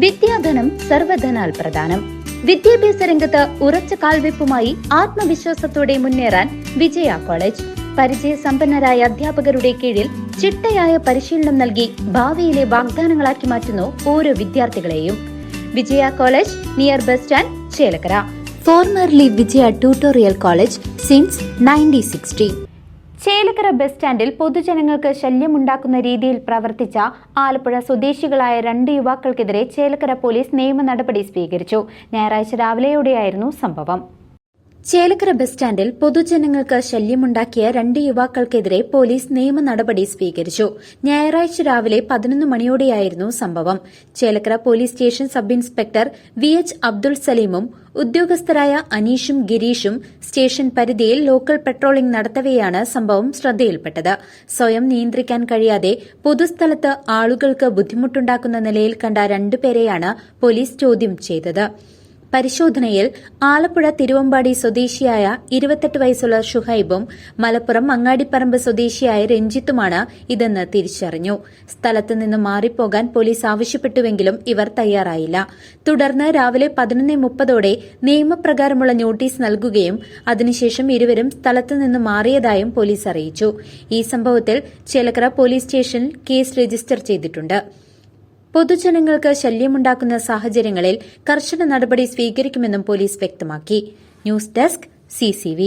വിദ്യാധനം സർവധനാൽ പ്രധാനം. വിദ്യാഭ്യാസ രംഗത്ത് ഉറച്ച കാൽവെപ്പുമായി ആത്മവിശ്വാസത്തോടെ മുന്നേറാൻ വിജയ കോളേജ്. പരിചയസമ്പന്നരായ അധ്യാപകരുടെ കീഴിൽ ചിട്ടയായ പരിശീലനം നൽകി ഭാവിയിലെ വാഗ്ദാനങ്ങളാക്കി മാറ്റുന്നു ഓരോ വിദ്യാർത്ഥികളെയും. Vijaya college near bus stand, Chelakkara. Formerly Vijaya tutorial college since 1960. Chelakkara bus സ്റ്റാൻഡിൽ പൊതുജനങ്ങൾക്ക് ശല്യമുണ്ടാക്കുന്ന രീതിയിൽ പ്രവർത്തിച്ച ആലപ്പുഴ സ്വദേശികളായ 2 യുവാക്കൾക്കെതിരെ ചേലക്കര പോലീസ് നിയമ നടപടി സ്വീകരിച്ചു. ഞായറാഴ്ച രാവിലെയോടെയായിരുന്നു സംഭവം. ചേലക്കര ബസ് സ്റ്റാൻഡിൽ പൊതുജനങ്ങൾക്ക് ശല്യമുണ്ടാക്കിയ 2 യുവാക്കൾക്കെതിരെ പോലീസ് നിയമ നടപടി സ്വീകരിച്ചു. ഞായറാഴ്ച രാവിലെ 11 മണിയോടെയായിരുന്നു സംഭവം. Chelakkara police station sub inspector VH Abdul സലീമും ഉദ്യോഗസ്ഥരായ അനീഷും ഗിരീഷും സ്റ്റേഷൻ പരിധിയിൽ ലോക്കൽ പെട്രോളിംഗ് നടത്തവെയാണ് സംഭവം ശ്രദ്ധയിൽപ്പെട്ടത്. സ്വയം നിയന്ത്രിക്കാൻ കഴിയാതെ പൊതുസ്ഥലത്ത് ആളുകൾക്ക് ബുദ്ധിമുട്ടുണ്ടാക്കുന്ന നിലയിൽ കണ്ട 2 പേരെയാണ് പോലീസ് ചോദ്യം ചെയ്തത്. പരിശോധനയിൽ ആലപ്പുഴ തിരുവമ്പാടി സ്വദേശിയായ 28 വയസ്സുള്ള ഷുഹൈബും മലപ്പുറം അങ്ങാടിപ്പറമ്പ് സ്വദേശിയായ രഞ്ജിത്തുമാണ് ഇതെന്ന് തിരിച്ചറിഞ്ഞു. സ്ഥലത്ത് നിന്ന് മാറിപ്പോകാൻ പോലീസ് ആവശ്യപ്പെട്ടുവെങ്കിലും ഇവർ തയ്യാറായില്ല. തുടർന്ന് രാവിലെ 11:30ഓടെ നിയമപ്രകാരമുള്ള നോട്ടീസ് നൽകുകയും അതിനുശേഷം ഇരുവരും സ്ഥലത്ത് നിന്ന് മാറിയതായും പോലീസ് അറിയിച്ചു. ഈ സംഭവത്തിൽ ചേലക്കര പോലീസ് സ്റ്റേഷനിൽ കേസ് രജിസ്റ്റർ ചെയ്തിട്ടുണ്ട്. പൊതുജനങ്ങൾക്ക് ശല്യമുണ്ടാക്കുന്ന സാഹചര്യങ്ങളിൽ കർശന നടപടി സ്വീകരിക്കുമെന്നും പോലീസ് വ്യക്തമാക്കി. News desk CCV.